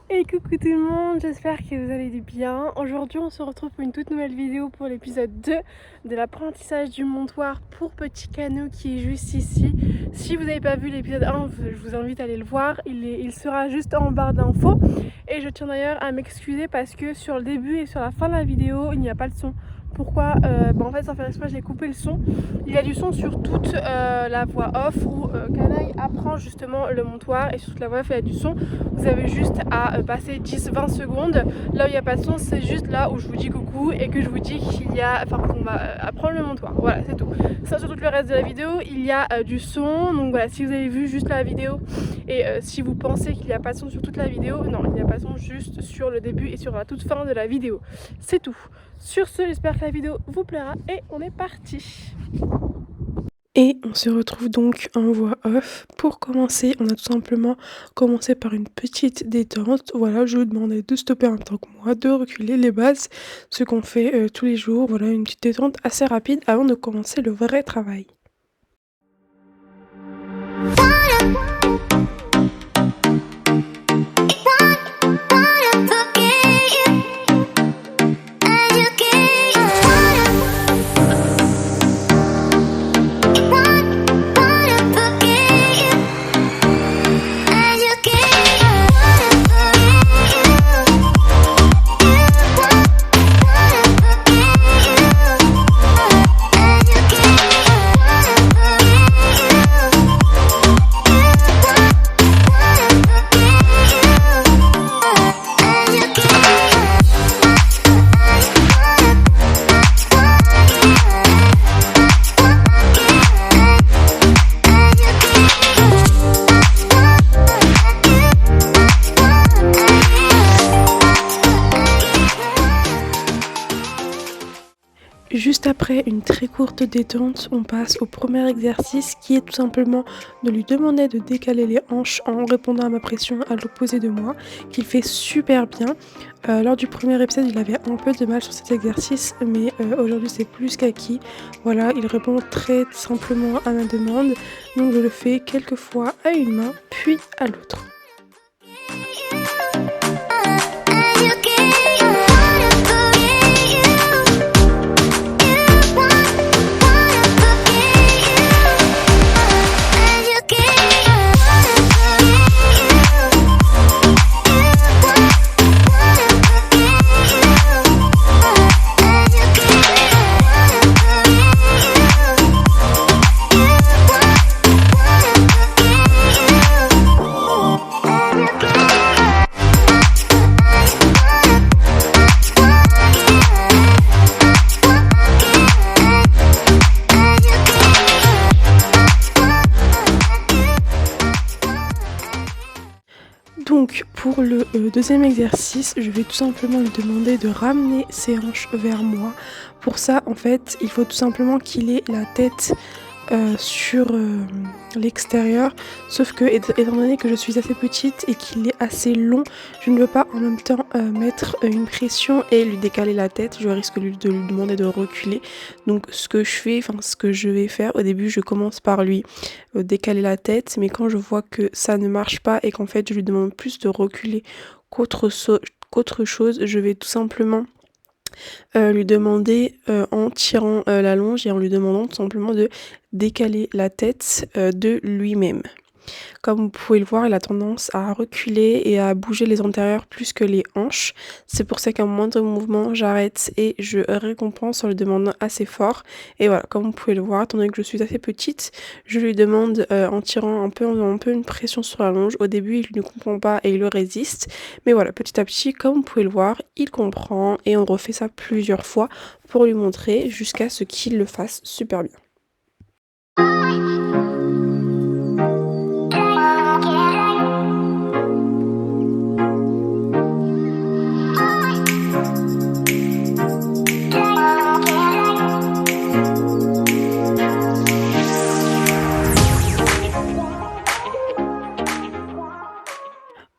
Et coucou tout le monde, j'espère que vous allez bien. Aujourd'hui on se retrouve pour une toute nouvelle vidéo pour l'épisode 2 de l'apprentissage du montoir pour petit canot qui est juste ici. Si vous n'avez pas vu l'épisode 1, je vous invite à aller le voir, il sera juste en barre d'infos. Et je tiens d'ailleurs à m'excuser parce que sur le début et sur la fin de la vidéo il n'y a pas de son. Pourquoi en fait sans faire exprès j'ai coupé le son. Il y a du son sur toute la voix off où Canaille apprend justement le montoir, et sur toute la voix off il y a du son. Vous avez juste à passer 10-20 secondes. Là où il n'y a pas de son, c'est juste là où je vous dis coucou et que je vous dis qu'on va apprendre le montoir. Voilà, c'est tout. Ça, sur tout le reste de la vidéo, il y a du son. Donc voilà, si vous avez vu juste la vidéo et si vous pensez qu'il n'y a pas de son sur toute la vidéo, non, il n'y a pas de son juste sur le début et sur la toute fin de la vidéo. C'est tout. Sur ce, j'espère que la vidéo vous plaira et on est parti. Et on se retrouve donc en voix off. Pour commencer, on a tout simplement commencé par une petite détente. Voilà, je vous demandais de stopper en même temps que moi, de reculer les bases, ce qu'on fait tous les jours. Voilà, une petite détente assez rapide avant de commencer le vrai travail. Juste après une très courte détente, on passe au premier exercice qui est tout simplement de lui demander de décaler les hanches en répondant à ma pression à l'opposé de moi, qu'il fait super bien. Lors du premier épisode, il avait un peu de mal sur cet exercice, mais aujourd'hui c'est plus qu'acquis. Voilà, il répond très simplement à ma demande, donc je le fais quelques fois à une main, puis à l'autre. Donc pour le deuxième exercice, je vais tout simplement lui demander de ramener ses hanches vers moi. Pour ça, en fait, il faut tout simplement qu'il ait la tête sur l'extérieur, sauf que étant donné que je suis assez petite et qu'il est assez long, je ne veux pas en même temps mettre une pression et lui décaler la tête. Je risque de lui demander de reculer. Donc ce que je vais faire au début, je commence par lui décaler la tête, mais quand je vois que ça ne marche pas et qu'en fait je lui demande plus de reculer qu'autre chose, je vais tout simplement lui demander en tirant la longe et en lui demandant tout simplement de décaler la tête de lui-même. Comme vous pouvez le voir, il a tendance à reculer et à bouger les antérieurs plus que les hanches. C'est pour ça qu'à un moindre mouvement, j'arrête et je récompense en lui demandant assez fort. Et voilà, comme vous pouvez le voir, étant donné que je suis assez petite, je lui demande en tirant un peu une pression sur la longe. Au début, il ne comprend pas et il le résiste. Mais voilà, petit à petit, comme vous pouvez le voir, il comprend et on refait ça plusieurs fois pour lui montrer jusqu'à ce qu'il le fasse super bien.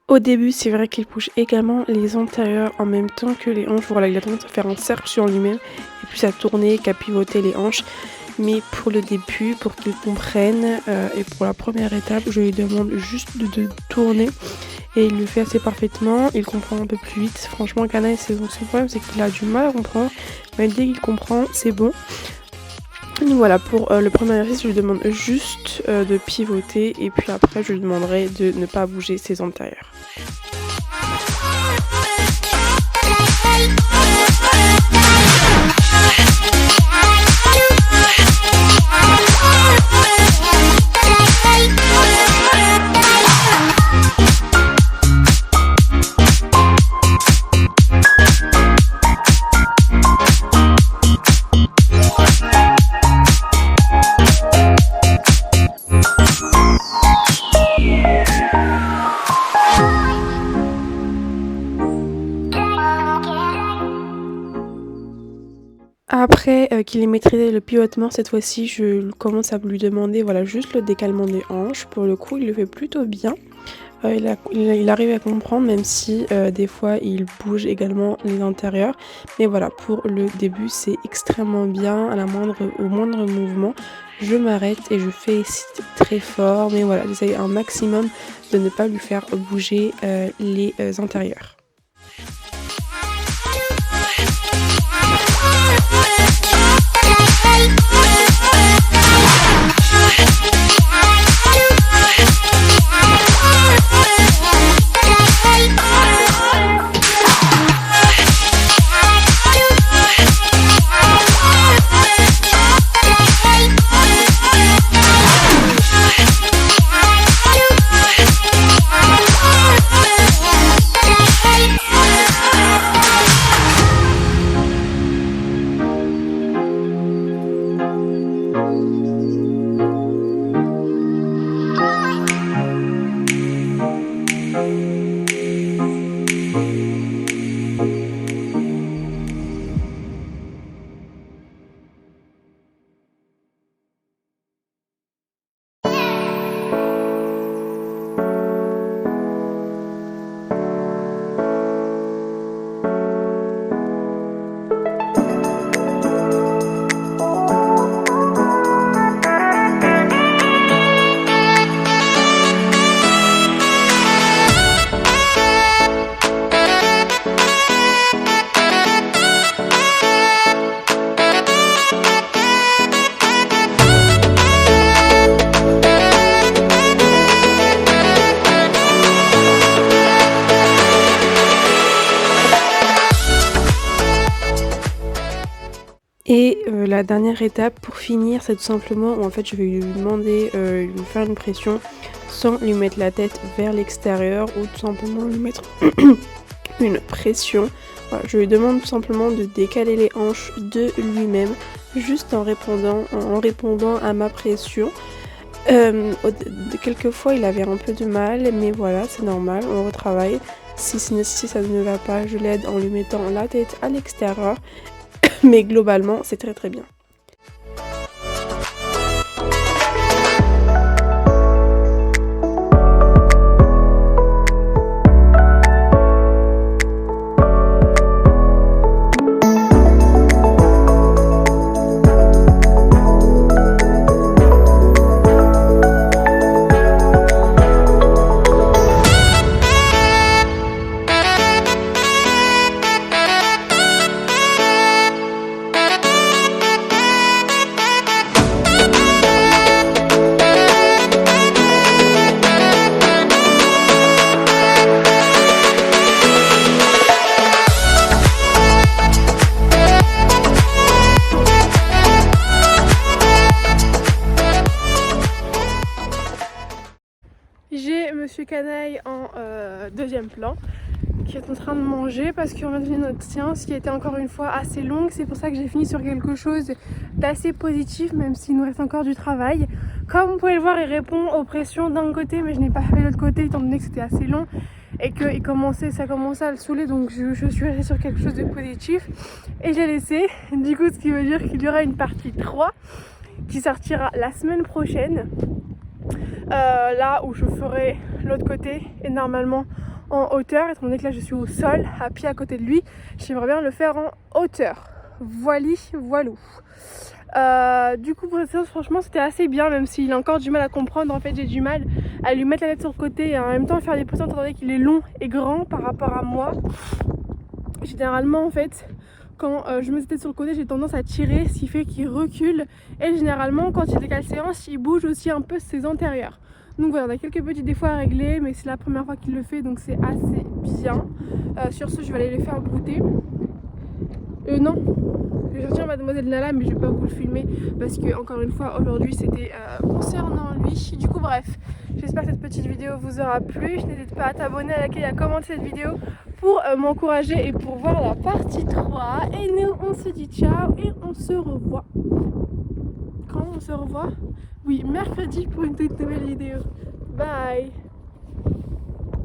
Au début, c'est vrai qu'il bouge également les antérieurs en même temps que les hanches. Voilà, il a tendance à faire un cercle sur lui-même et puis à tourner qu'à pivoter les hanches. Mais pour le début, pour qu'il comprenne et pour la première étape, je lui demande juste de tourner et il le fait assez parfaitement, il comprend un peu plus vite. Franchement, Canaille, son problème, c'est qu'il a du mal à comprendre, mais dès qu'il comprend, c'est bon. Donc voilà, pour le premier exercice, je lui demande juste de pivoter et puis après, je lui demanderai de ne pas bouger ses antérieurs. Après qu'il ait maîtrisé le pivotement, cette fois-ci, je commence à lui demander voilà, juste le décalement des hanches. Pour le coup, il le fait plutôt bien. Il arrive à comprendre, même si des fois il bouge également les antérieurs. Mais voilà, pour le début, c'est extrêmement bien. Au moindre mouvement, je m'arrête et je félicite très fort. Mais voilà, j'essaye un maximum de ne pas lui faire bouger les antérieurs. Et la dernière étape pour finir, c'est tout simplement où en fait je vais lui demander de lui faire une pression sans lui mettre la tête vers l'extérieur ou tout simplement lui mettre une pression. Voilà, je lui demande tout simplement de décaler les hanches de lui-même juste en répondant à ma pression. Quelquefois il avait un peu de mal, mais voilà, c'est normal, on retravaille. Si ça ne va pas, je l'aide en lui mettant la tête à l'extérieur. Mais globalement, c'est très très bien. J'ai Monsieur Canaille en deuxième plan qui est en train de manger parce qu'on vient de finir notre séance qui a été encore une fois assez longue. C'est pour ça que j'ai fini sur quelque chose d'assez positif, même s'il nous reste encore du travail. Comme vous pouvez le voir, il répond aux pressions d'un côté, mais je n'ai pas fait l'autre côté étant donné que c'était assez long et que ça commençait à le saouler, donc je suis restée sur quelque chose de positif et j'ai laissé. Du coup, ce qui veut dire qu'il y aura une partie 3 qui sortira la semaine prochaine. Là où je ferai l'autre côté et normalement en hauteur, étant donné que là je suis au sol à pied à côté de lui, j'aimerais bien le faire en hauteur. Voilou. Du coup pour cette séance franchement c'était assez bien, même s'il a encore du mal à comprendre. En fait j'ai du mal à lui mettre la tête sur le côté et en même temps faire des positions étant donné qu'il est long et grand par rapport à moi. Généralement en fait quand je mets sa tête sur le côté j'ai tendance à tirer, ce qui fait qu'il recule et généralement quand il décale ses hanches il bouge aussi un peu ses antérieurs. Donc voilà, on a quelques petits défauts à régler mais c'est la première fois qu'il le fait donc c'est assez bien. Sur ce je vais aller les faire brouter. Non, je vais sortir Mademoiselle Nala mais je vais pas vous le filmer parce que encore une fois aujourd'hui c'était concernant lui. Du coup bref, j'espère que cette petite vidéo vous aura plu. N'hésite pas à t'abonner, à liker et à commenter cette vidéo pour m'encourager et pour voir la partie 3. Et nous on se dit ciao et on se revoit. Quand on se revoit? Oui, mercredi pour une toute nouvelle vidéo. Bye.